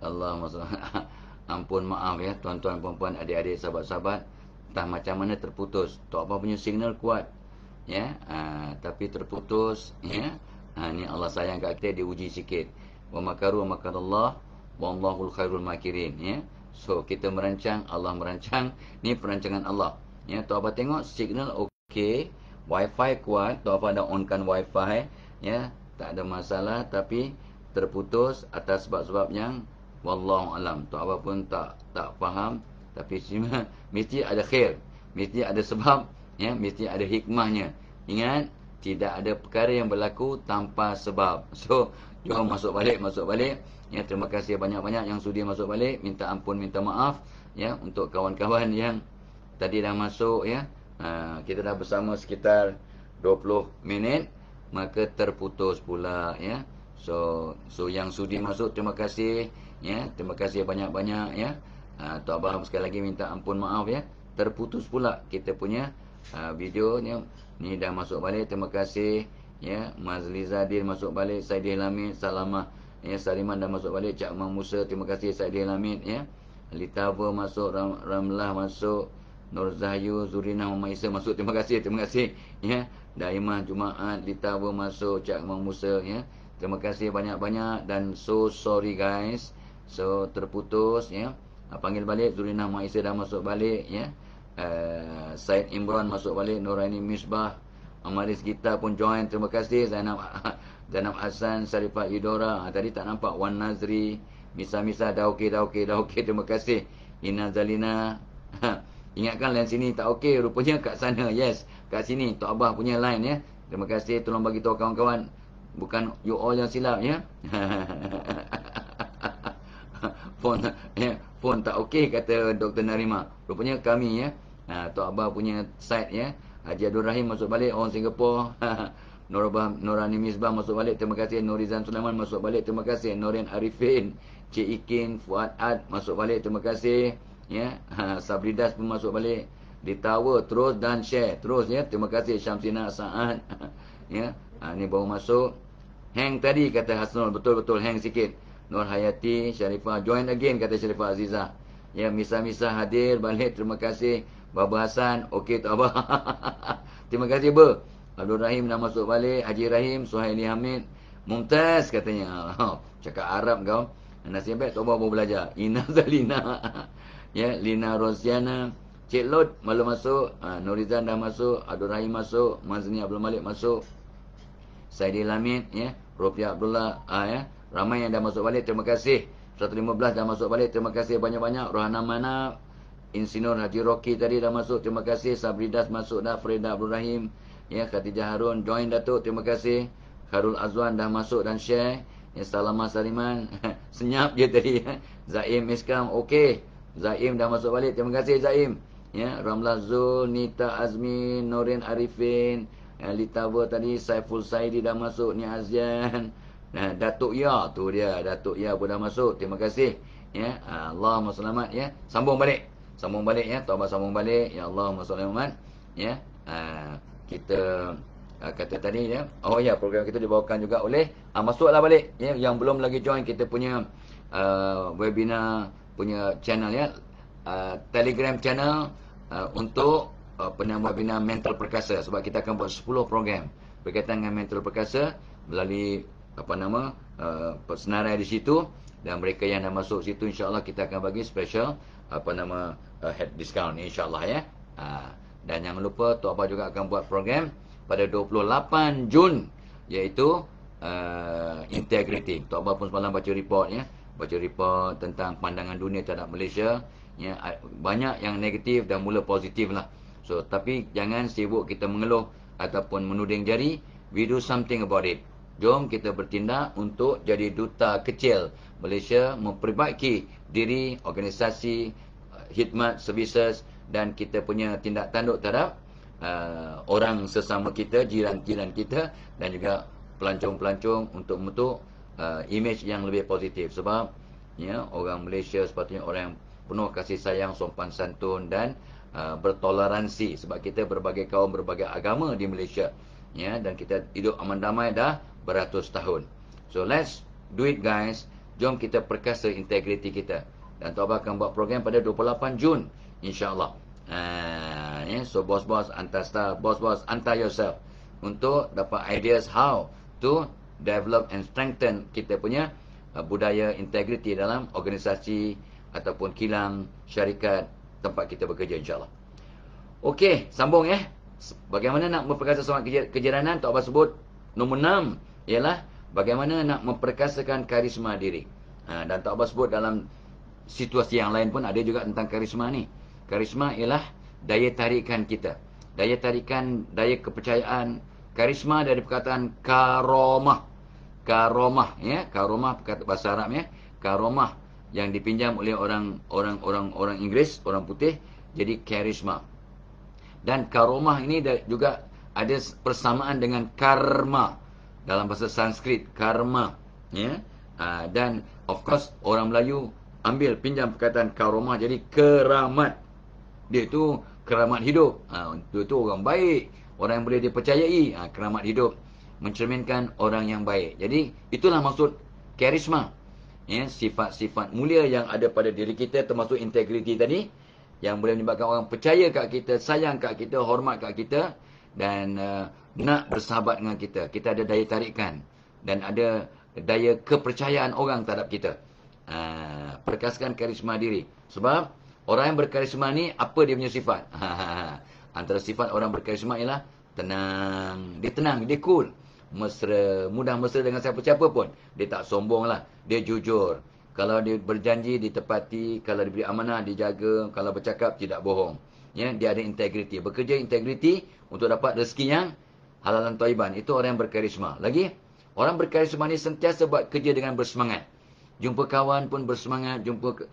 Allahumma salli. Ampun maaf ya tuan-tuan, puan-puan, adik-adik, sahabat-sahabat, entah macam mana terputus. Tok Abah punya signal kuat ya, tapi terputus ya. Ni Allah sayang kat kita, dia uji sikit. Wa makaru wa makarallah wallahul khairul makirin ya. So kita merancang, Allah merancang, ni perancangan Allah ya. Tok Abah tengok signal okey, wifi kuat, Tok Abah dah onkan wifi ya, tak ada masalah, tapi terputus atas sebab-sebab yang wallahu alam. Tok Abah pun tak faham, tapi mesti ada khair, mesti ada sebab ya, mesti ada hikmahnya. Ingat, tidak ada perkara yang berlaku tanpa sebab. So jom masuk balik ya. Terima kasih banyak-banyak yang sudi masuk balik. Minta ampun, minta maaf ya untuk kawan-kawan yang tadi dah masuk ya. Kita dah bersama sekitar 20 minit, maka terputus pula ya. So yang sudi masuk, terima kasih ya. Terima kasih banyak-banyak ya. Tok Abah sekali lagi minta ampun maaf ya, terputus pula kita punya videonya. Ni dah masuk balik, terima kasih ya. Mazliza Din masuk balik, Saidil Hamid, Salamah ya, Sariman dah masuk balik, Cak Mang Musa, terima kasih Saidil Hamid ya. Litava masuk, Ramlah masuk, Nur Zahyu, Zurina Maisa masuk, terima kasih ya. Daimah Jumaat, Litava masuk, Cak Mang Musa ya. Terima kasih banyak-banyak, dan so sorry guys, so terputus ya. Panggil balik, Zurina Maisa dah masuk balik ya. Said Imran masuk balik, Nuraini Misbah, Amaris Gita pun join, terima kasih. Zainab Hassan, Sarifat Yudora, tadi tak nampak. Wan Nazri, Misa dah okey, terima kasih. Ina Zalina ingatkan line sini tak okey, rupanya kat sana. Yes, kat sini Tok Abah punya line ya. Terima kasih, tolong bagi tahu kawan-kawan, bukan you all yang silap ya. Phone tak okey kata Dr. Narima, rupanya kami ya. Tok Abah punya site ya. Haji Abdul Rahim masuk balik, orang Singapore. Nurani Misbah masuk balik, terima kasih. Nurizan Sulaiman masuk balik, terima kasih. Norian Arifin, Cik Ikin, Fuad Ad masuk balik, terima kasih ya. Sabridas pun masuk balik. Di Tower terus dan share terus ya, terima kasih. Syamsina Saad ya. Ni baru masuk. Hang tadi kata Hasnul, betul-betul hang sikit. Nur Hayati, Sharifah join again kata Sharifah Azizah ya. Misa hadir balik, terima kasih. Baba Hasan, okey Tok Abah. Terima kasih Ba. Abdul Rahim dah masuk balik. Haji Rahim, Suhaili Hamid, Mumtaz katanya. Cakap Arab kau. Nasib baik Tok Abah baru belajar. Ina Zalina ya. Lina Rosiana, Cik Lod malu masuk. Nurizan dah masuk. Abdul Rahim masuk. Mazni Abdul Malik masuk. Saidil Hamid ya. Rofiah Abdullah ya. Ramai yang dah masuk balik, terima kasih. 115 dah masuk balik, terima kasih banyak-banyak. Rohana Mana, Insinyur Haji Rocky tadi dah masuk, terima kasih. Sabridas masuk dah. Freda Abdul Rahim ya. Khatijah Harun join Datuk, terima kasih. Kharul Azwan dah masuk dan share ya. Salamah Saliman senyap je tadi ya. Zaim Iskam, okey. Zaim dah masuk balik, terima kasih Zaim ya. Ramlah Zul, Nita Azmi, Norin Arifin, Litava tadi, Saiful Saidi dah masuk, Ni Azian. Datuk Ya tu dia, Datuk Ya pun dah masuk, terima kasih ya. Allahumma selamat ya. Sambung balik ya. Tok Abah sambung balik ya. Allahumma selamat ya. Kita kata tadi ya. Oh ya, program kita dibawakan juga oleh masuklah balik ya. Yang belum lagi join kita punya webinar punya channel ya. Telegram channel untuk webinar mental perkasa, sebab kita akan buat 10 program berkaitan dengan mental perkasa melalui senarai di situ, dan mereka yang dah masuk situ insya-Allah kita akan bagi special head discount insya-Allah ya. Dan jangan lupa Tok Abah juga akan buat program pada 28 Jun, iaitu integrity. Tok Abah pun semalam baca report ya, tentang pandangan dunia terhadap Malaysia ya. Banyak yang negatif dan mula positif lah. So tapi jangan sibuk kita mengeluh ataupun menuding jari. We do something about it. Jom kita bertindak untuk jadi duta kecil Malaysia, memperbaiki diri, organisasi, khidmat, services, dan kita punya tindak tanduk terhadap orang sesama kita, jiran-jiran kita, dan juga pelancong-pelancong untuk membentuk image yang lebih positif. Sebab ya, orang Malaysia sepatutnya orang yang penuh kasih sayang, sopan santun, dan bertoleransi. Sebab kita berbagai kaum, berbagai agama di Malaysia ya, dan kita hidup aman damai dah beratus tahun. So let's do it guys. Jom kita perkasa integriti kita. Dan Tok Abah akan buat program pada 28 Jun, insya-Allah. So bos-bos hantar staff, bos-bos hantar yourself untuk dapat ideas how to develop and strengthen kita punya budaya integriti dalam organisasi ataupun kilang syarikat tempat kita bekerja, insya-Allah. Okey, sambung Bagaimana nak memperkasakan kejiranan? Tok Abah sebut nombor 6 ialah bagaimana nak memperkasakan karisma diri. Dan Tok Abah sebut dalam situasi yang lain pun ada juga tentang karisma ni. Karisma ialah daya tarikan kita. Daya tarikan, daya kepercayaan. Karisma dari perkataan karomah. Karomah, karomah bahasa Arab, karomah yang dipinjam oleh orang Inggeris, orang putih, jadi karisma. Dan karomah ini juga ada persamaan dengan karma dalam bahasa Sanskrit, karma, dan of course orang Melayu ambil pinjam perkataan karomah jadi keramat. Dia itu keramat hidup. Dia itu orang baik, orang yang boleh dipercayai. Keramat hidup mencerminkan orang yang baik. Jadi itulah maksud karisma. Sifat-sifat mulia yang ada pada diri kita, termasuk integriti tadi, yang boleh menyebabkan orang percaya kat kita, sayang kat kita, hormat kat kita, dan nak bersahabat dengan kita. Kita ada daya tarikan dan ada daya kepercayaan orang terhadap kita. Perkasakan karisma diri. Sebab orang yang berkarisma ni, apa dia punya sifat? Antara sifat orang berkarisma ialah tenang. Dia tenang, dia cool, mesra, mudah mesra dengan siapa-siapa pun. Dia tak sombong lah, dia jujur. Kalau dia berjanji, ditepati. Kalau diberi amanah, dijaga. Kalau bercakap, tidak bohong. Dia ada integriti. Bekerja integriti untuk dapat rezeki yang halal dan thayyiban. Itu orang yang berkarisma. Lagi, orang berkarisma ni sentiasa buat kerja dengan bersemangat. Jumpa kawan pun bersemangat. Jumpa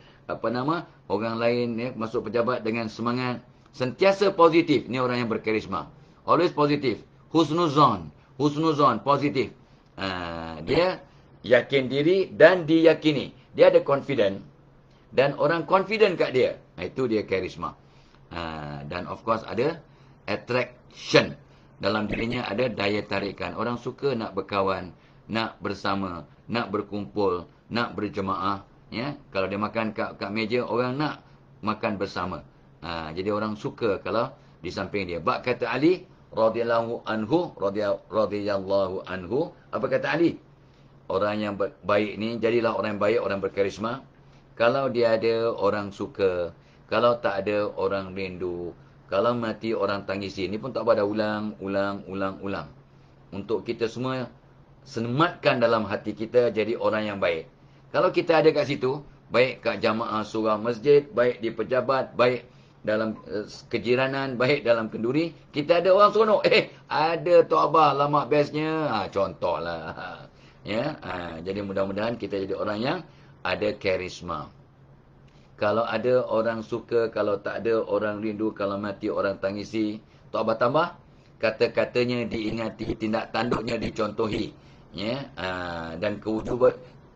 orang lain, masuk pejabat dengan semangat. Sentiasa positif. Ni orang yang berkarisma. Always positif. Husnuzon, positif. Dia yakin diri dan diyakini. Dia ada confident dan orang confident kat dia. Itu dia karisma. Dan of course ada attraction. Dalam dirinya ada daya tarikan. Orang suka nak berkawan, nak bersama, nak berkumpul, nak berjemaah. Kalau dia makan kat meja, orang nak makan bersama. Jadi orang suka kalau di samping dia. Bab kata Ali radhiyallahu anhu, apa kata Ali? Orang yang baik ni, jadilah orang yang baik, orang berkarisma. Kalau dia ada, orang suka. Kalau tak ada, orang rindu. Kalau mati, orang tangisi. Ini pun tak pada ulang. Untuk kita semua sematkan dalam hati kita jadi orang yang baik. Kalau kita ada kat situ, baik kat jamaah surau masjid, baik di pejabat, baik dalam kejiranan, baik dalam kenduri, kita ada orang seronok. Ada Tok Abah, lama bestnya. Contohlah. Jadi mudah-mudahan kita jadi orang yang ada karisma. Kalau ada, orang suka. Kalau tak ada, orang rindu. Kalau mati, orang tangisi. Tok Abah tambah, kata-katanya diingati, tindak tanduknya dicontohi.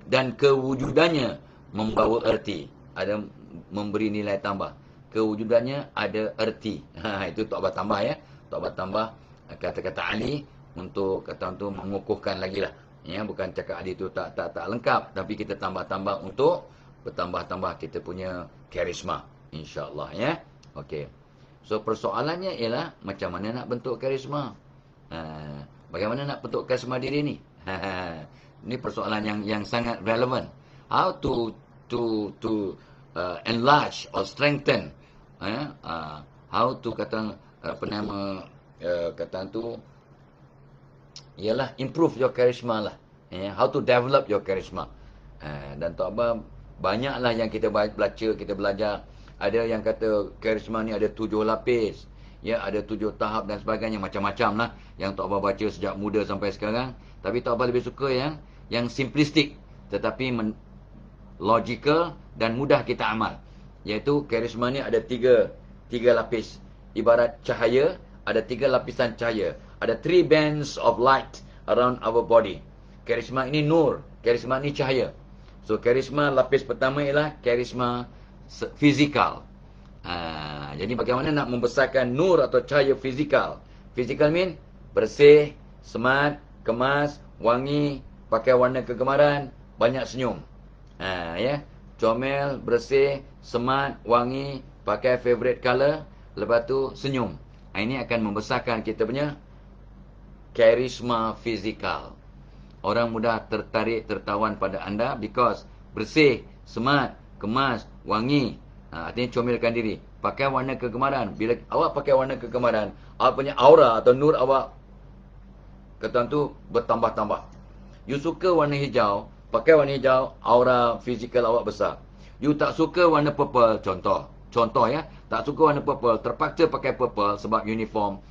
Dan kewujudannya membawa erti. Ada memberi nilai tambah. Kewujudannya ada erti. Itu Tok Abah tambah, Tok Abah tambah kata-kata Ali untuk mengukuhkan lagi lah. Bukan cakap Ali itu tak lengkap, tapi kita tambah-tambah untuk bertambah-tambah kita punya karisma, insya-Allah, Okey. So persoalannya ialah macam mana nak bentuk karisma? Bagaimana nak bentuk karisma diri ni? Ini persoalan yang sangat relevan. How to enlarge or strengthen? How to ialah improve your charisma lah. How to develop your charisma. Dan Tok Abah banyaklah yang kita baca, kita belajar. Ada yang kata charisma ni ada 7 lapis. Ada 7 tahap dan sebagainya. Macam-macam lah yang Tok Abah baca sejak muda sampai sekarang. Tapi Tok Abah lebih suka yang simplistik. Tetapi logical dan mudah kita amal. Iaitu charisma ni ada 3 lapis. Ibarat cahaya, ada 3 lapisan cahaya. Ada 3 bands of light around our body. Karisma ini nur, karisma ini cahaya. So karisma lapis pertama ialah karisma fizikal. Jadi bagaimana nak membesarkan nur atau cahaya fizikal? Fizikal mean bersih, smart, kemas, wangi, pakai warna kegemaran, banyak senyum. Ya. Comel, bersih, smart, wangi, pakai favorite color, lepas tu senyum. Ini akan membesarkan kita punya karisma fizikal. Orang mudah tertarik, tertawan pada anda because bersih, smart, kemas, wangi. Artinya comelkan diri. Pakai warna kegemaran. Bila awak pakai warna kegemaran, awak punya aura atau nur awak kata tu bertambah-tambah. You suka warna hijau, pakai warna hijau, aura fizikal awak besar. You tak suka warna purple, contoh ya, tak suka warna purple, terpaksa pakai purple sebab uniform.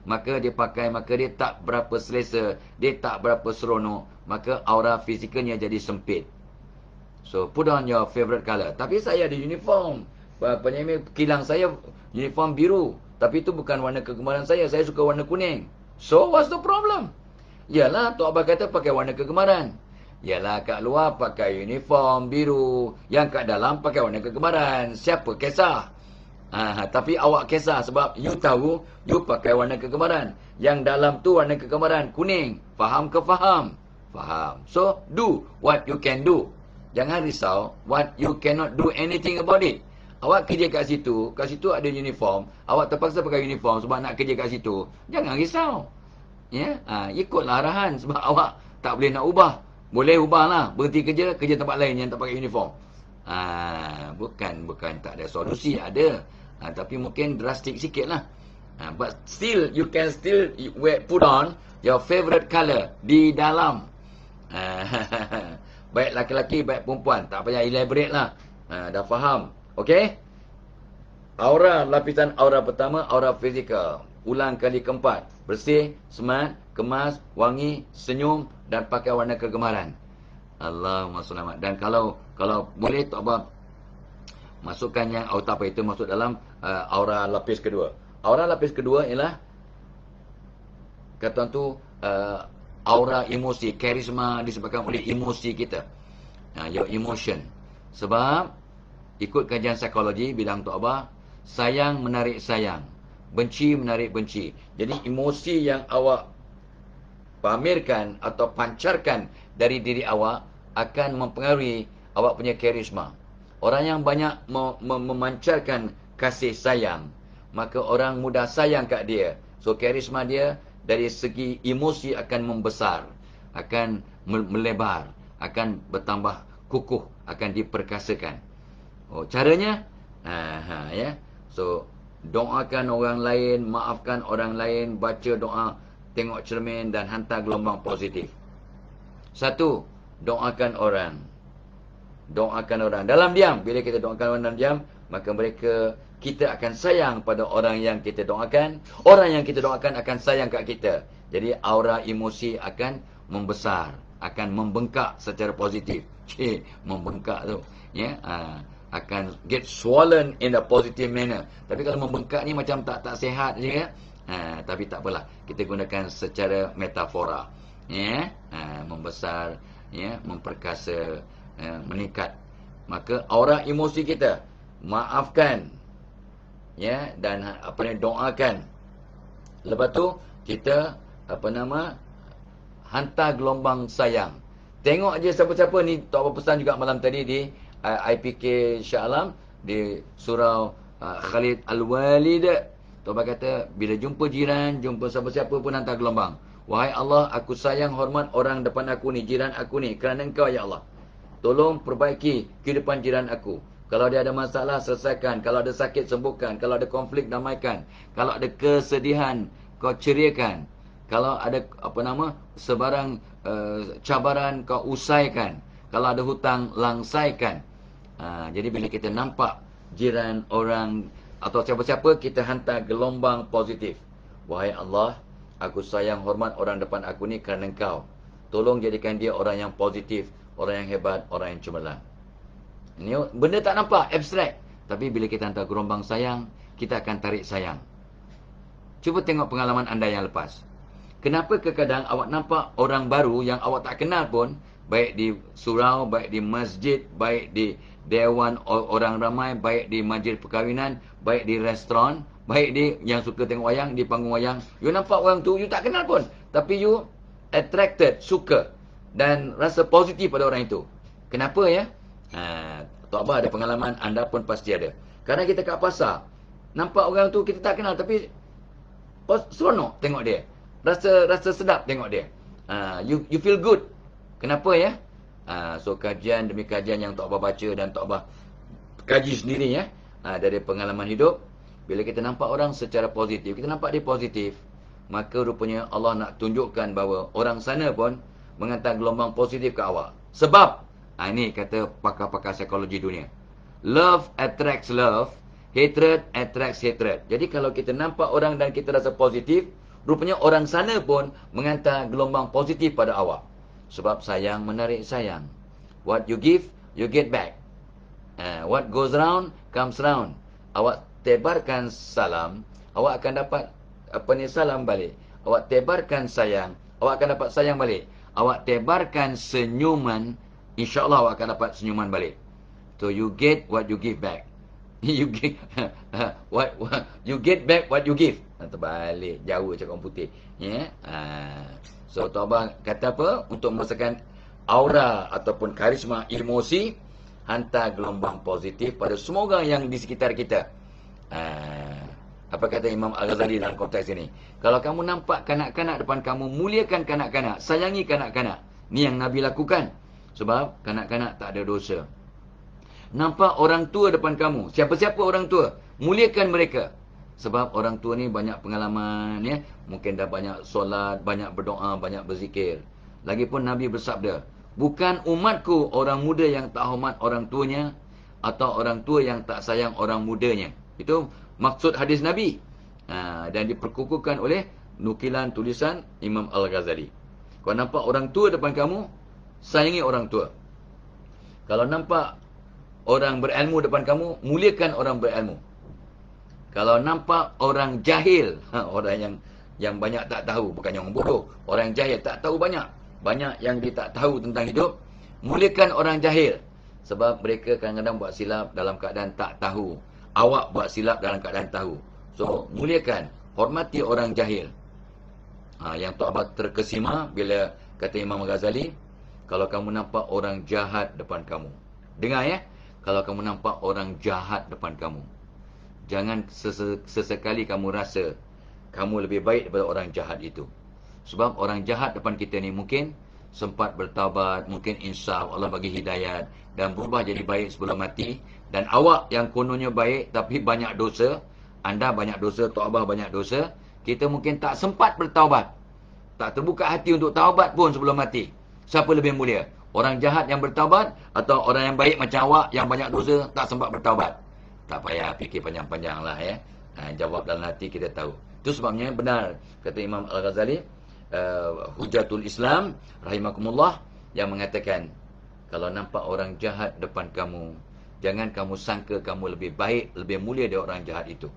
Maka dia tak berapa selesa, dia tak berapa seronok, maka aura fizikalnya jadi sempit. So put on your favorite color. Tapi saya ada uniform, penyemil kilang saya uniform biru, tapi itu bukan warna kegemaran saya suka warna kuning. So what's the problem? Yalah, Tok Abah kata pakai warna kegemaran. Yalah, kat luar pakai uniform biru, yang kat dalam pakai warna kegemaran. Siapa kisah? Tapi awak kisah sebab you tahu you pakai warna kegemaran. Yang dalam tu warna kegemaran kuning. Faham ke faham? Faham. So do what you can do. Jangan risau what you cannot do anything about it. Awak kerja kat situ ada uniform, awak terpaksa pakai uniform sebab nak kerja kat situ. Jangan risau. Ya, ikutlah arahan sebab awak tak boleh nak ubah. Boleh ubahlah, berhenti kerja tempat lain yang tak pakai uniform. Bukan tak ada solusi, ada. Tapi mungkin drastik sikitlah. But still you can still put on your favorite color di dalam. Baik laki-laki, baik perempuan, tak payah elaborate lah. Dah faham. Okey? Aura, lapisan aura pertama, aura fizikal. Ulang kali keempat. Bersih, smart, kemas, wangi, senyum dan pakai warna kegemaran. Allahumma selamat. Dan kalau boleh Tok Abah masukkan yang tak apa itu masuk dalam aura lapis kedua. Aura lapis kedua ialah kata tu aura emosi, karisma disebabkan oleh emosi kita. Your emotion. Sebab ikut kajian psikologi bilang Tok Abah, sayang menarik sayang, benci menarik benci. Jadi emosi yang awak pamerkan atau pancarkan dari diri awak akan mempengaruhi awak punya karisma. Orang yang banyak memancarkan kasih sayang, maka orang mudah sayang kat dia. So karisma dia dari segi emosi akan membesar, akan melebar, akan bertambah kukuh, akan diperkasakan. Caranya ya. So doakan orang lain, maafkan orang lain, baca doa, tengok cermin dan hantar gelombang positif. Satu, doakan orang. Doakan orang dalam diam. Bila kita doakan orang dalam diam, maka kita akan sayang pada orang yang kita doakan. Orang yang kita doakan akan sayang kat kita. Jadi aura emosi akan membesar, akan membengkak secara positif. Membengkak tu, ya. Akan get swollen in a positive manner. Tapi kalau membengkak ni macam tak sihat je ya. Tapi tak apalah, kita gunakan secara metafora, ya. Membesar, ya, memperkasa, meningkat. Maka aura emosi kita, maafkan, ya, dan doakan. Lepas tu kita hantar gelombang sayang. Tengok je siapa-siapa ni. Tok Abah pesan juga malam tadi di IPK Shah Alam, di surau Khalid Al-Walid. Tok Abah kata bila jumpa jiran, jumpa siapa-siapa pun hantar gelombang. Wahai Allah, aku sayang hormat orang depan aku ni, jiran aku ni, kerana Engkau ya Allah. Tolong perbaiki kehidupan jiran aku. Kalau dia ada masalah, selesaikan. Kalau ada sakit, sembuhkan. Kalau ada konflik, damaikan. Kalau ada kesedihan, kau ceriakan. Kalau ada sebarang cabaran, kau usaikan. Kalau ada hutang, langsaikan. Jadi bila kita nampak jiran, orang atau siapa-siapa, kita hantar gelombang positif. Wahai Allah, aku sayang hormat orang depan aku ni kerana Engkau. Tolong jadikan dia orang yang positif, orang yang hebat, orang yang cemerlang. Ini benda tak nampak, abstrak. Tapi bila kita hantar gelombang sayang, kita akan tarik sayang. Cuba tengok pengalaman anda yang lepas. Kenapa kadang awak nampak orang baru yang awak tak kenal pun, baik di surau, baik di masjid, baik di dewan orang ramai, baik di majlis perkahwinan, baik di restoran, baik di yang suka tengok wayang, di panggung wayang. You nampak orang tu, you tak kenal pun. Tapi you attracted, suka dan rasa positif pada orang itu. Kenapa ya? Tok Abah ada pengalaman, anda pun pasti ada. Kadang kita kat pasar, nampak orang tu kita tak kenal, tapi seronok tengok dia. Rasa sedap tengok dia. You feel good. Kenapa ya? So kajian demi kajian yang Tok Abah baca dan Tok Abah kaji sendiri ya, dari pengalaman hidup, bila kita nampak orang secara positif, kita nampak dia positif, maka rupanya Allah nak tunjukkan bahawa orang sana pun menghantar gelombang positif ke awak. Sebab ini kata pakar-pakar psikologi dunia, love attracts love, hatred attracts hatred. Jadi kalau kita nampak orang dan kita rasa positif, rupanya orang sana pun menghantar gelombang positif pada awak. Sebab sayang menarik sayang. What you give, you get back. What goes round, comes round. Awak tebarkan salam, awak akan dapat salam balik. Awak tebarkan sayang, awak akan dapat sayang balik. Awak tebarkan senyuman, insya-Allah awak akan dapat senyuman balik. So you get what you give back. You get what you get back what you give. Terbalik, jauh cakap orang putih. Ya. So Tok Abah kata apa? Untuk merasakan aura ataupun karisma emosi, hantar gelombang positif pada semua orang yang di sekitar kita. Apa kata Imam Al-Ghazali dalam konteks ini? Kalau kamu nampak kanak-kanak depan kamu, muliakan kanak-kanak, sayangi kanak-kanak. Ni yang Nabi lakukan. Sebab kanak-kanak tak ada dosa. Nampak orang tua depan kamu, siapa-siapa orang tua, muliakan mereka. Sebab orang tua ni banyak pengalaman ya, mungkin dah banyak solat, banyak berdoa, banyak berzikir. Lagipun Nabi bersabda, bukan umatku orang muda yang tak hormat orang tuanya, atau orang tua yang tak sayang orang mudanya. Itu maksud hadis Nabi. Dan diperkukuhkan oleh nukilan tulisan Imam Al-Ghazali. Kalau nampak orang tua depan kamu, sayangi orang tua. Kalau nampak orang berilmu depan kamu, muliakan orang berilmu. Kalau nampak orang jahil, orang yang banyak tak tahu, bukan yang bodoh, orang yang jahil tak tahu banyak yang dia tak tahu tentang hidup, muliakan orang jahil. Sebab mereka kadang-kadang buat silap dalam keadaan tak tahu. Awak buat silap dalam keadaan tahu. So, muliakan, hormati orang jahil. Yang Tok Abah terkesima bila kata Imam Ghazali, kalau kamu nampak orang jahat depan kamu, dengar ya, kalau kamu nampak orang jahat depan kamu, jangan sesekali kamu rasa kamu lebih baik daripada orang jahat itu. Sebab orang jahat depan kita ni mungkin sempat bertaubat, mungkin insaf, Allah bagi hidayat dan berubah jadi baik sebelum mati. Dan awak yang kononnya baik tapi banyak dosa, anda banyak dosa, Tok Abah banyak dosa, kita mungkin tak sempat bertaubat, tak terbuka hati untuk taubat pun sebelum mati. Siapa lebih mulia? Orang jahat yang bertaubat atau orang yang baik macam awak yang banyak dosa tak sempat bertaubat? Tak payah fikir panjang-panjang lah ya. Jawab dalam hati kita tahu. Itu sebabnya benar kata Imam Al-Ghazali, Hujatul Islam rahimakumullah, yang mengatakan kalau nampak orang jahat depan kamu, jangan kamu sangka kamu lebih baik, lebih mulia dari orang jahat itu.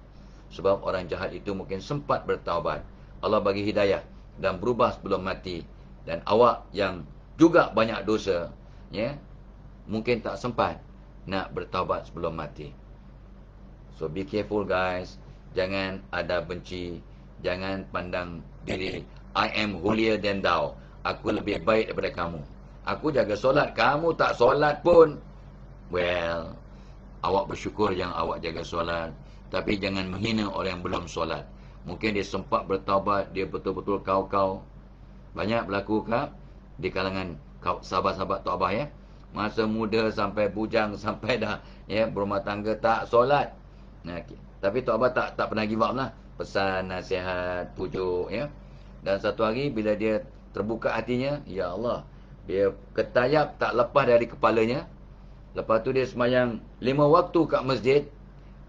Sebab orang jahat itu mungkin sempat bertaubat, Allah bagi hidayah dan berubah sebelum mati. Dan awak yang juga banyak dosa ya, mungkin tak sempat nak bertaubat sebelum mati. So be careful guys. Jangan ada benci, jangan pandang diri I am holier than thou, aku lebih baik daripada kamu. Aku jaga solat, kamu tak solat pun. Well, awak bersyukur yang awak jaga solat, tapi jangan menghina orang yang belum solat. Mungkin dia sempat bertaubat, dia betul-betul kau-kau. Banyak berlaku di kalangan sahabat-sahabat Tok Abah ya. Masa muda sampai bujang, sampai dah ya berumah tangga tak solat. Tapi Tok Abah tak pernah give up lah. Pesan, nasihat, pujuk ya. Dan satu hari bila dia terbuka hatinya, ya Allah, dia ketayap tak lepas dari kepalanya. Lepas tu dia semayang 5 waktu kat masjid.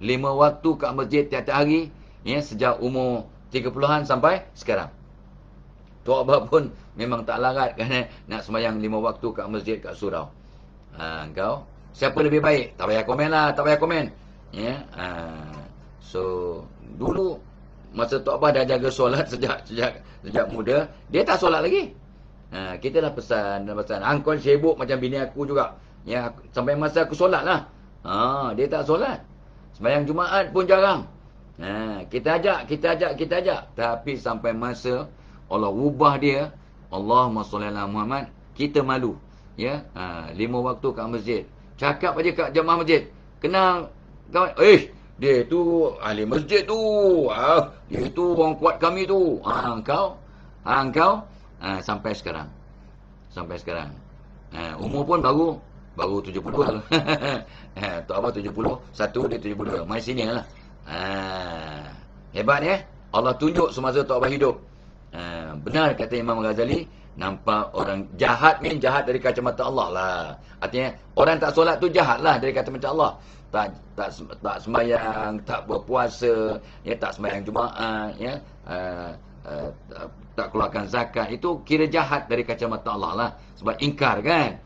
5 waktu kat masjid tiap-tiap hari ya, sejak umur 30-an sampai sekarang. Tok Abah pun memang tak larat kan, nak semayang 5 waktu kat masjid kat surau. Kau siapa lebih baik? Tak payah komen lah, tak payah komen ya. So dulu masa Tok Abah dah jaga solat sejak muda, dia tak solat lagi. Kita dah pesan, angkon sibuk macam bini aku juga ya, sampai masa aku solat lah. Dia tak solat. Sembahyang Jumaat pun jarang. Kita ajak. Tapi sampai masa Allah ubah dia, Allahumma sholli ala Muhammad, kita malu. Ya, 5 waktu kat masjid. Cakap aja kat jemaah masjid. Kenal kawan, dia tu ahli masjid tu. Dia tu orang kuat kami tu. Engkau sampai sekarang. Sampai sekarang. Umur pun baru 70 lah. Tok Abah 71, dia 72. Mai sini lah. Hebat ya. Allah tunjuk semasa Tok Abah hidup. Benar kata Imam Ghazali, nampak orang jahat ni jahat dari kacamata Allah lah. Artinya orang tak solat tu jahat lah dari kacamata Allah. Tak sembahyang, tak berpuasa, ya, tak sembahyang Jumaat, ya, tak keluarkan zakat, itu kira jahat dari kacamata Allah lah. Sebab ingkar kan.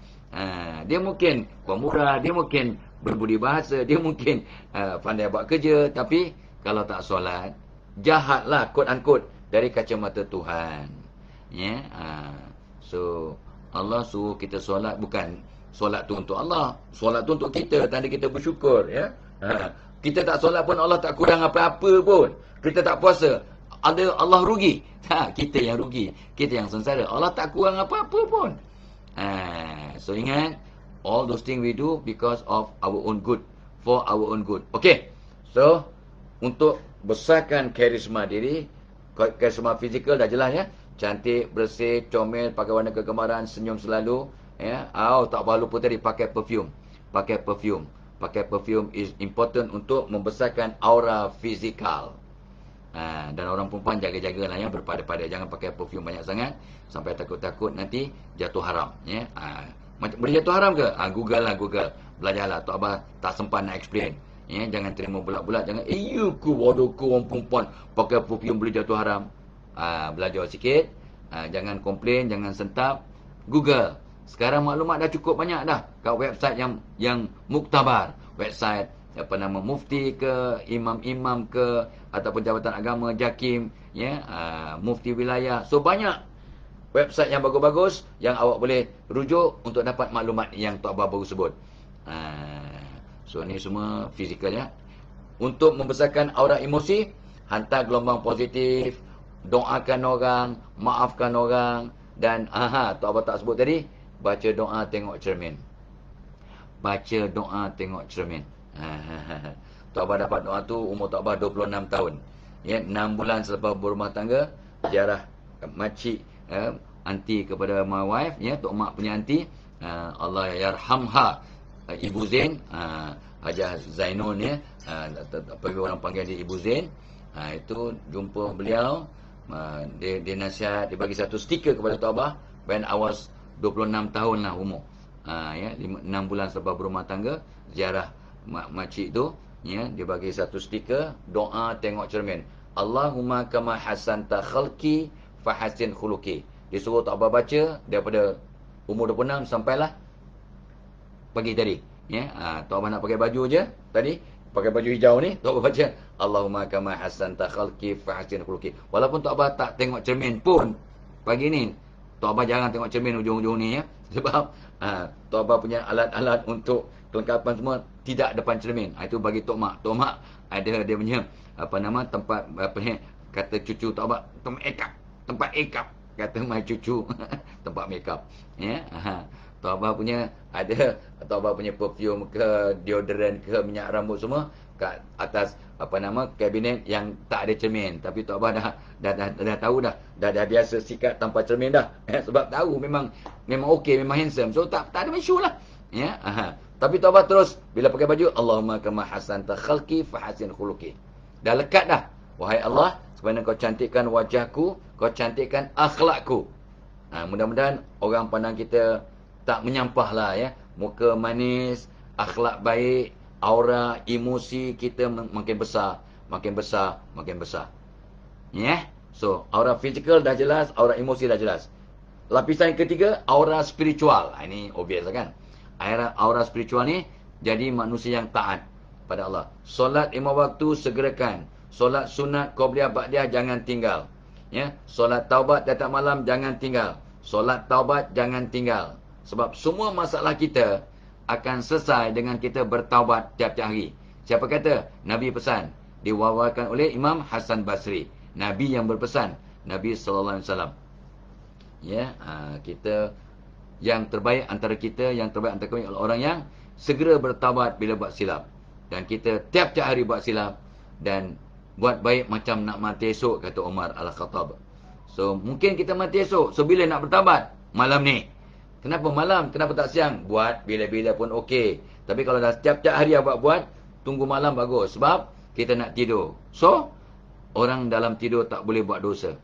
Dia mungkin pemurah, dia mungkin berbudi bahasa, dia mungkin pandai buat kerja, tapi kalau tak solat, jahatlah quote unquote dari kacamata Tuhan. Ya, so Allah suruh kita solat, bukan solat tu untuk Allah, solat tu untuk kita, tanda kita bersyukur, ya. Kita tak solat pun Allah tak kurang apa-apa pun. Kita tak puasa, Allah rugi. Kita yang rugi, kita yang sengsara. Allah tak kurang apa-apa pun. So ingat, all those things we do because of our own good, for our own good. Okay, so untuk besarkan karisma diri, karisma fizikal dah jelas ya. Cantik, bersih, comel, pakai warna kegemaran, senyum selalu, ya. Tak perlu lupa tadi pakai perfume. Pakai perfume is important untuk membesarkan aura fizikal. Dan orang perempuan jaga-jagalah ya, berpada-pada, jangan pakai perfume banyak sangat sampai takut-takut nanti jatuh haram, ya. Boleh jatuh haram ke? Google lah, belajarlah. Tok Abah tak sempat nak explain, ya. Jangan terima bulat-bulat, jangan waduhku orang perempuan pakai perfume boleh jatuh haram. Belajar sikit, jangan komplain, jangan sentap. Google. Sekarang maklumat dah cukup banyak dah kat website yang muktabar, website mufti ke, imam-imam ke, ataupun jabatan agama, JAKIM, ya, mufti wilayah. So banyak website yang bagus-bagus yang awak boleh rujuk untuk dapat maklumat yang Tok Abah baru sebut. So ni semua fizikal ya. Untuk membesarkan aura emosi, hantar gelombang positif, doakan orang, maafkan orang, dan Tok Abah tak sebut tadi, baca doa tengok cermin. Baca doa tengok cermin. Tok Abah dapat doa tu umur Tok Abah 26 tahun. Ya, 6 bulan selepas berumah tangga, ziarah makcik, anti kepada my wife, ya, Tok Mak punya anti, Allah yarhamha, Ibu Zain, Hajah Zainun, ya, pergi orang panggil dia Ibu Zain. Itu jumpa beliau, dia nasihat, dia bagi satu stiker kepada Tok Abah when I was 26 tahun lah umur. Ya, 6 bulan selepas berumah tangga, ziarah makcik tu, ya, dia bagi satu stiker, doa tengok cermin. Allahumma kama hasanta khalqi fahasin khuluqi. Dia suruh Tok Abah baca daripada umur 26 sampailah pagi tadi, ya. Tok Abah nak pakai baju je tadi, pakai baju hijau ni, Tok Abah baca Allahumma kama hasanta khalqi fahasin khuluqi. Walaupun Tok Abah tak tengok cermin pun pagi ni, Tok Abah jangan tengok cermin ujung-ujung ni, ya. Sebab Tok Abah punya alat-alat untuk kelengkapan semua tidak depan cermin. Itu bagi Tok Mak. Tok Mak ada dia punya tempat kata cucu Tok Abah, tempat makeup kata my cucu tempat makeup, ya. Tok Abah punya ada, Tok Abah punya perfume ke, deodorant ke, minyak rambut semua kat atas kabinet yang tak ada cermin. Tapi Tok Abah dah tahu dah biasa sikat tanpa cermin dah, sebab tahu memang okey, memang handsome, so tak ada isu lah, ya. Tapi Tok Abah terus bila pakai baju Allahumma kama hasanta khalqi fahasin khuluqi. Dah lekat dah, wahai Allah, sebenarnya kau cantikkan wajahku, kau cantikkan akhlakku. Mudah-mudahan orang pandang kita tak menyampah lah, ya. Muka manis, akhlak baik, aura emosi kita makin besar, makin besar, makin besar. Ya. So, aura fizikal dah jelas, aura emosi dah jelas. Lapisan ketiga, aura spiritual. Ini obvious lah kan. Aura spiritual ni jadi manusia yang taat pada Allah. Solat 5 waktu segerakan. Solat sunat qabliyah ba'diyah jangan tinggal. Ya, solat taubat tiap malam jangan tinggal. Solat taubat jangan tinggal. Sebab semua masalah kita akan selesai dengan kita bertaubat tiap-tiap hari. Siapa kata? Nabi pesan. Diwawakan oleh Imam Hasan Basri. Nabi yang berpesan. Nabi sallallahu alaihi wasallam. Ya, kita Yang terbaik antara kita, yang terbaik antara kami adalah orang yang segera bertaubat bila buat silap. Dan kita tiap-tiap hari buat silap dan buat baik macam nak mati esok, kata Umar Al-Khattab. So mungkin kita mati esok, so bila nak bertaubat? Malam ni. Kenapa malam? Kenapa tak siang? Buat bila-bila pun okey. Tapi kalau dah tiap-tiap hari awak buat, tunggu malam bagus. Sebab kita nak tidur. So orang dalam tidur tak boleh buat dosa.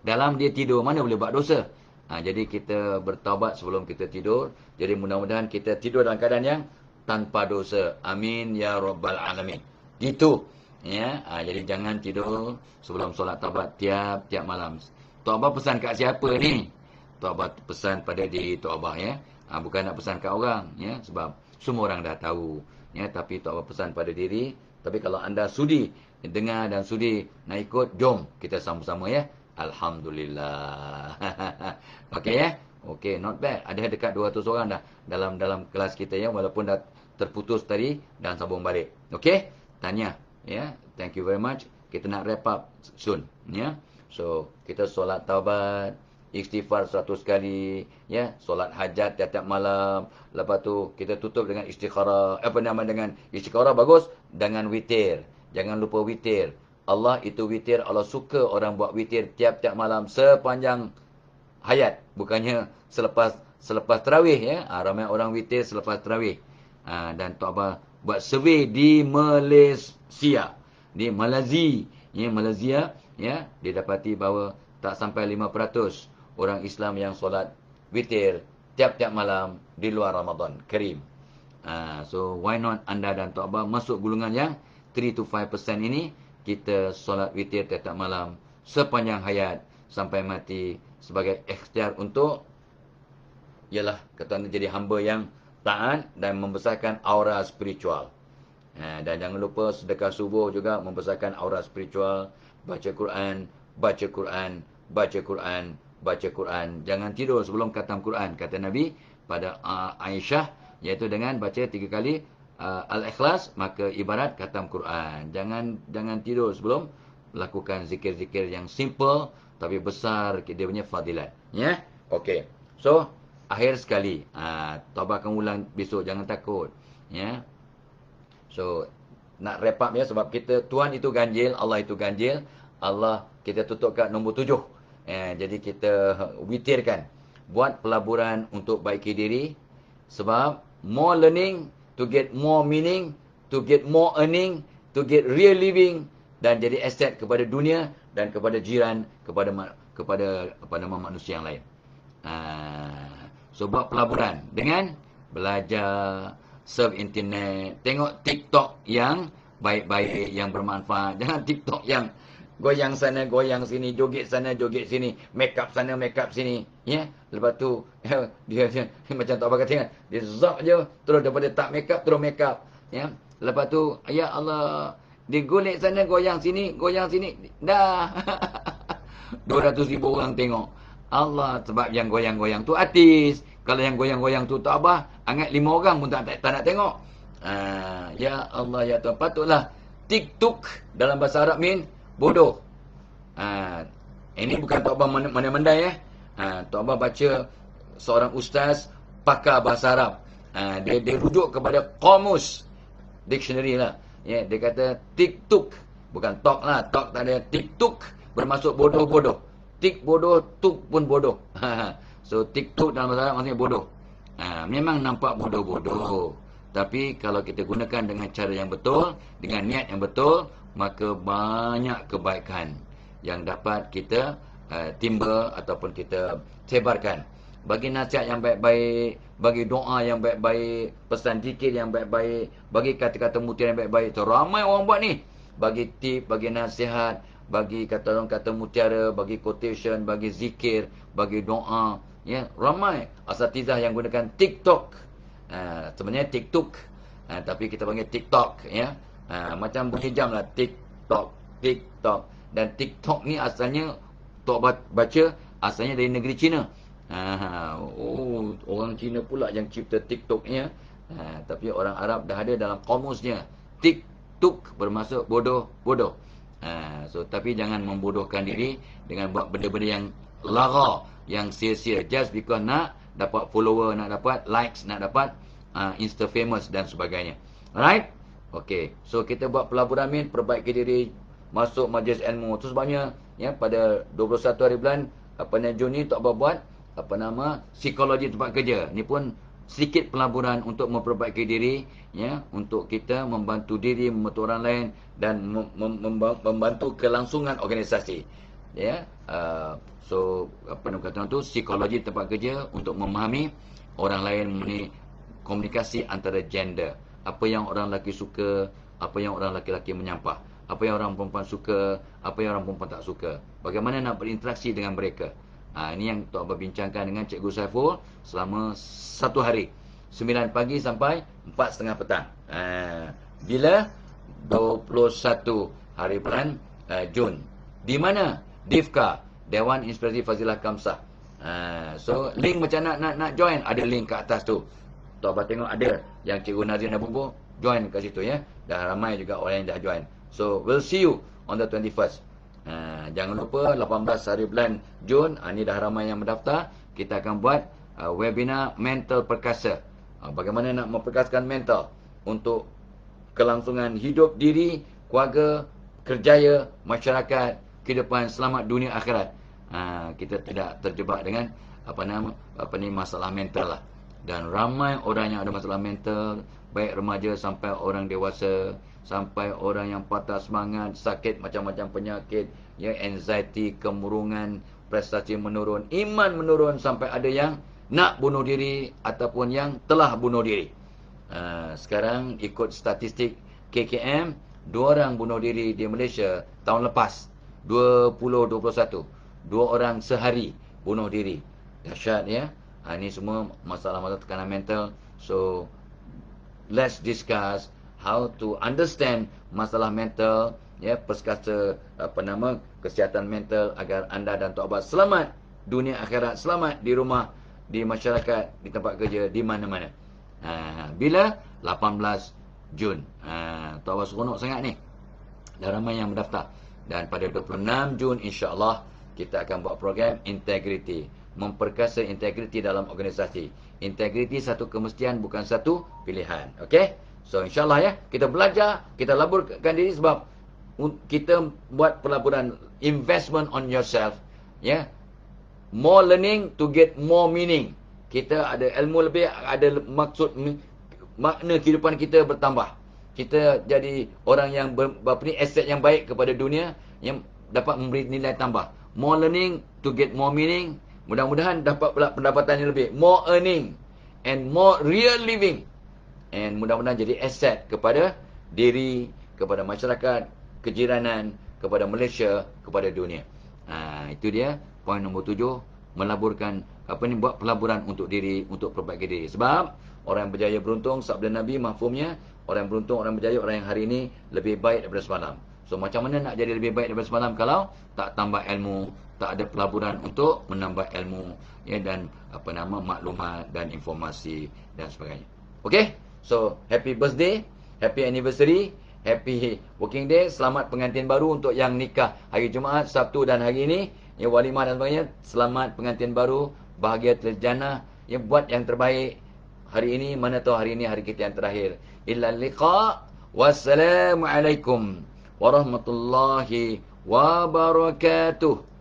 Dalam dia tidur mana boleh buat dosa? Jadi kita bertaubat sebelum kita tidur. Jadi mudah-mudahan kita tidur dalam keadaan yang tanpa dosa. Amin ya rabbal alamin. Gitu. Ya, jadi jangan tidur sebelum solat taubat tiap-tiap malam. Tok Abah pesan kat siapa ni? Tok Abah pesan pada diri Tok Abah, ya. Bukan nak pesan kat orang, ya, sebab semua orang dah tahu, ya, tapi Tok Abah pesan pada diri. Tapi kalau anda sudi dengar dan sudi nak ikut, jom kita sama-sama, ya. Alhamdulillah. Okey, ya. Okey, not bad. Ada dekat 200 orang dah dalam kelas kita, ya, walaupun dah terputus tadi dan sambung balik. Okey? Tanya, ya. Thank you very much. Kita nak wrap up soon, ya. So, kita solat taubat, istighfar 100 kali, ya, solat hajat tiap-tiap malam. Lepas tu kita tutup dengan istikharah. Dengan istikharah bagus, dengan witir. Jangan lupa witir. Allah itu witir, Allah suka orang buat witir tiap-tiap malam sepanjang hayat, bukannya selepas tarawih, ya. Ramai orang witir selepas tarawih. Dan Tok Abah buat survey di Malaysia, di Malaysia, ya, didapati bahawa tak sampai 5% orang Islam yang solat witir tiap-tiap malam di luar Ramadan Karim. So why not anda dan Tok Abah masuk golongan yang 3 to 5% ini. Kita solat witir tiap-tiap malam sepanjang hayat sampai mati sebagai ikhtiar untuk, ialah kata anda, jadi hamba yang taat dan membesarkan aura spiritual. Dan jangan lupa sedekah subuh juga membesarkan aura spiritual. Baca Quran, baca Quran, baca Quran, baca Quran. Jangan tidur sebelum khatam Quran, kata Nabi pada Aisyah, iaitu dengan baca 3 kali Al-Ikhlas, maka ibarat khatam Quran. Jangan tidur sebelum lakukan zikir-zikir yang simple tapi besar dia punya fadilat, ya. Okey. So akhir sekali, Tok akan ulang besok, jangan takut, ya. So nak wrap up, ya, sebab kita, Tuhan itu ganjil, Allah itu ganjil. Allah kita tutup kat nombor 7. Jadi kita witirkan, buat pelaburan untuk baiki diri, sebab more learning to get more meaning, to get more earning, to get real living, dan jadi aset kepada dunia dan kepada jiran, kepada manusia yang lain. So buat pelaburan dengan belajar, surf internet, tengok TikTok yang baik-baik, yang bermanfaat. Jangan TikTok yang goyang sana, goyang sini, joget sana, joget sini, make up sana, make up sini, ya. Lepas tu dia macam tak apa kata kan, dia zap je terus, daripada tak make up terus make up, ya. Lepas tu ya Allah, dia golek sana, goyang sini, dah 200,000 orang tengok. Allah, sebab yang goyang-goyang tu artis. Kalau yang goyang-goyang tu tak Abah, angat 5 orang pun tak nak tengok. Ya Allah, ya Tuhan, patutlah TikTok dalam bahasa Arab mean bodoh. Ini bukan Tok Abah mandai-mandai, ya. Tok Abah baca seorang ustaz pakar bahasa Arab. Dia rujuk kepada Qamus Dictionary lah. Ya, dia kata TikTok, bukan tok lah, tok tak ada, TikTok bermaksud bodoh-bodoh. Tik bodoh, tuk pun bodoh. So TikTok dalam bahasa Arab maksudnya bodoh. Memang nampak bodoh-bodoh, tapi kalau kita gunakan dengan cara yang betul, dengan niat yang betul, maka banyak kebaikan yang dapat kita timba ataupun kita sebarkan. Bagi nasihat yang baik-baik, bagi doa yang baik-baik, pesan zikir yang baik-baik, bagi kata-kata mutiara yang baik-baik. So, ramai orang buat ni. Bagi tip, bagi nasihat, bagi kata mutiara, bagi quotation, bagi zikir, bagi doa, ya. Ramai asatizah yang gunakan TikTok. Sebenarnya TikTok, tapi kita panggil TikTok, ya. Macam bunyi jam lah, TikTok. Dan TikTok ni asalnya, Tok baca, asalnya dari negeri China. Orang Cina pula yang cipta TikTok, ya. Tapi orang Arab dah ada dalam kamusnya. TikTok bermaksud bodoh. So tapi jangan membodohkan diri dengan buat benda-benda yang lara, yang sia-sia, just because nak dapat follower, nak dapat likes, nak dapat Insta famous dan sebagainya. Alright? Okay. So kita buat pelaburan min, perbaiki diri, masuk majlis ilmu. Tu sebabnya ya pada 21 hari bulan Jun ni Tok Abah buat psikologi tempat kerja. Ni pun sedikit pelaburan untuk memperbaiki diri ya, untuk kita membantu diri, membantu orang lain dan membantu kelangsungan organisasi ya. So kata tu psikologi tempat kerja untuk memahami orang lain mengenai komunikasi antara gender. Apa yang orang lelaki suka, apa yang orang lelaki menyampah, apa yang orang perempuan suka, apa yang orang perempuan tak suka, bagaimana nak berinteraksi dengan mereka. Ini yang Tok Abah bincangkan dengan Cikgu Saiful selama 1 hari, 9 pagi sampai 4.30 petang. Bila? 21 hari bulan Jun. Di mana? DIFKA, Dewan Inspirasi Fazilah Kamsah. So link macam nak join, ada link kat atas tu. Tok Abah tengok ada yang Cikgu Nazrin dah bubuh, join kat situ ya. Dah ramai juga orang yang dah join. So we'll see you on the 21st. Jangan lupa 18 hari bulan Jun, ni dah ramai yang mendaftar. Kita akan buat webinar mental perkasa. Bagaimana nak memperkasakan mental untuk kelangsungan hidup diri, keluarga, kerjaya, masyarakat, kehidupan selamat dunia akhirat. Kita tidak terjebak dengan masalah mental lah. Dan ramai orang yang ada masalah mental, baik remaja sampai orang dewasa, sampai orang yang patah semangat, sakit macam-macam penyakit, ya, anxiety, kemurungan, prestasi menurun, iman menurun, sampai ada yang nak bunuh diri ataupun yang telah bunuh diri. Sekarang ikut statistik KKM, 2 orang bunuh diri di Malaysia tahun lepas 2021. 2 orang sehari bunuh diri. Dahsyat ya. Ini semua masalah-masalah tekanan mental. So let's discuss how to understand masalah mental ya, perkasa kesihatan mental agar anda dan Tok Abah selamat dunia akhirat, selamat di rumah, di masyarakat, di tempat kerja, di mana-mana. Bila? 18 Jun. Tok Abah seronok sangat ni. Dah ramai yang mendaftar. Dan pada 26 Jun insya-Allah kita akan buat program integriti, memperkasa integriti dalam organisasi. Integriti satu kemestian, bukan satu pilihan. Okey? So insya-Allah ya, kita belajar, kita laburkan diri sebab kita buat pelaburan investment on yourself ya. More learning to get more meaning. Kita ada ilmu lebih, ada maksud, makna kehidupan kita bertambah. Kita jadi orang yang aset yang baik kepada dunia, yang dapat memberi nilai tambah. More learning to get more meaning. Mudah-mudahan dapat pula pendapatan yang lebih. More earning and more real living. And mudah-mudahan jadi aset kepada diri, kepada masyarakat, kejiranan, kepada Malaysia, kepada dunia. Itu dia poin nombor 7, melaburkan buat pelaburan untuk diri, untuk perbaiki diri. Sebab orang yang berjaya beruntung, sabda Nabi mafhumnya, orang yang beruntung, orang yang berjaya, orang yang hari ini lebih baik daripada semalam. So macam mana nak jadi lebih baik daripada semalam kalau tak tambah ilmu, tak ada pelaburan untuk menambah ilmu ya, dan maklumat dan informasi dan sebagainya. Okey? So happy birthday, happy anniversary, happy working day. Selamat pengantin baru untuk yang nikah hari Jumaat, Sabtu dan hari ini, ya, walimah dan sebagainya. Selamat pengantin baru, bahagia terjana, ya, buat yang terbaik hari ini. Mana tahu hari ini hari kita yang terakhir. Illa liqa. Wassalamualaikum warahmatullahi wabarakatuh.